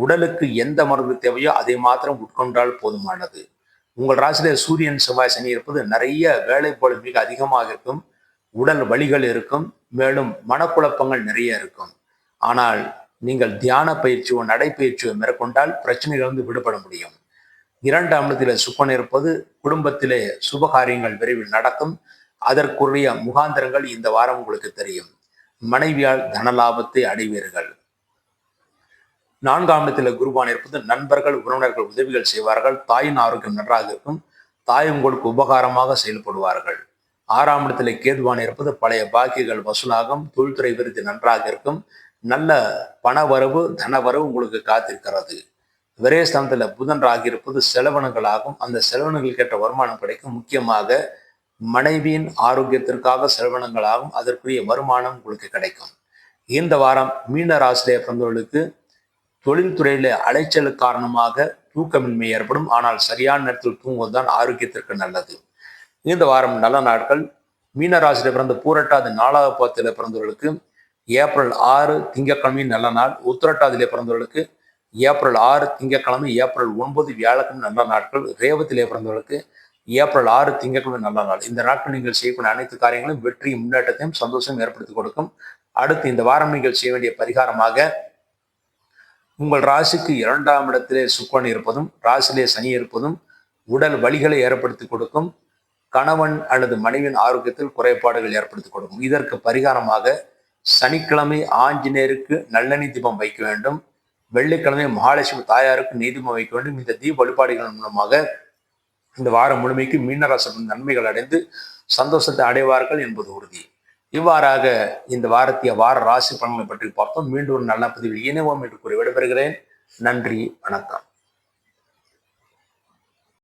உடலுக்கு எந்த மருந்து தேவையோ அதை மாத்திரம் உட்கொண்டால் போதுமானது. உங்கள் ராசியில சூரியன், செவ்வாய், சனி இருப்பது நிறைய வேலைப்பளு மிக அதிகமாக இருக்கும். உடல் வலிகள் இருக்கும். மேலும் மனக்குழப்பங்கள் நிறைய இருக்கும். ஆனால் நீங்கள் தியான பயிற்சியோ நடைப்பயிற்சியோ மேற்கொண்டால் பிரச்சனைகளிலிருந்து விடுபட முடியும். 2ஆம் இடத்திலே சுப்பன் இருப்பது குடும்பத்திலே சுபகாரியங்கள் விரைவில் நடக்கும். அதற்குரிய முகாந்திரங்கள் இந்த வாரம் உங்களுக்கு தெரியும். மனைவியால் தனலாபத்தை அடைவீர்கள். 4ஆம் இடத்தில் குருவான் இருப்பது நண்பர்கள், உறவினர்கள் உதவிகள் செய்வார்கள். தாயின் ஆரோக்கியம் நன்றாக இருக்கும். தாய் உங்களுக்கு உபகாரமாக செயல்படுவார்கள். 6ஆம் இடத்தில் கேதுவான் இருப்பது பழைய பாக்கியங்கள் வசூலாகும். தொழில்துறை விருது நன்றாக இருக்கும். நல்ல பணவரவு, தனவரவு உங்களுக்கு காத்திருக்கிறது. விரயஸ்தானத்தில் புதன் ராகி இருப்பது செலவினங்கள் ஆகும். அந்த செலவினங்களுக்கு ஏற்ற வருமானம் கிடைக்கும். முக்கியமாக மனைவியின் ஆரோக்கியத்திற்காக செலவினங்கள் ஆகும். அதற்குரிய வருமானம் உங்களுக்கு கிடைக்கும். இந்த வாரம் மீன ராசியிலே பிறந்தவர்களுக்கு தொழில்துறையில அலைச்சல் காரணமாக தூக்கமின்மை ஏற்படும். ஆனால் சரியான நேரத்தில் தூங்குவதுதான் ஆரோக்கியத்திற்கு நல்லது. இந்த வாரம் நல்ல நாட்கள். மீன ராசியில பிறந்த பூரட்டாதி 4ஆவது பாதத்தில பிறந்தவர்களுக்கு ஏப்ரல் 6 திங்கட்கிழமை நல்ல நாள். உத்திரட்டாதியிலே பிறந்தவர்களுக்கு ஏப்ரல் 6 திங்கட்கிழமை, ஏப்ரல் 9 வியாழக்கிழமை நல்ல நாட்கள். ரேவத்திலே பிறந்தவர்களுக்கு ஏப்ரல் 6 திங்கட்கிழமை நல்ல நாள். இந்த நாட்கள் நீங்கள் செய்யக்கூடிய அனைத்து காரியங்களும் வெற்றியும் முன்னேற்றத்தையும் சந்தோஷம் ஏற்படுத்தி கொடுக்கும். அடுத்து இந்த வாரம் நீங்கள் செய்ய வேண்டிய பரிகாரமாக, உங்கள் ராசிக்கு 2ஆம் இடத்திலே சுக்கிரன் இருப்பதும் ராசியிலே சனி இருப்பதும் உடல் வலிகளை ஏற்படுத்தி கொடுக்கும். கணவன் அல்லது மனைவியின் ஆரோக்கியத்தில் குறைபாடுகள் ஏற்படுத்தி கொடுக்கும். இதற்கு பரிகாரமாக சனிக்கிழமை ஆஞ்சநேயருக்கு நல்லெண்ணெய் தீபம் வைக்க வேண்டும். வெள்ளிக்கிழமை மகாலட்சுமி தாயாருக்கு நெய் தீபம் வைக்க வேண்டும். இந்த தீப வழிபாடுகள் மூலமாக இந்த வாரம் முழுமைக்கு மீனராசி நன்மைகள் அடைந்து சந்தோஷத்தை அடைவார்கள் என்பது உறுதி. இவ்வாறாக இந்த வார ராசி பலன்களை பற்றி பார்த்தோம். மீண்டும் ஒரு நல்ல பதிவில் இணைவோம் என்று கூறி விடைபெறுகிறேன். நன்றி, வணக்கம்.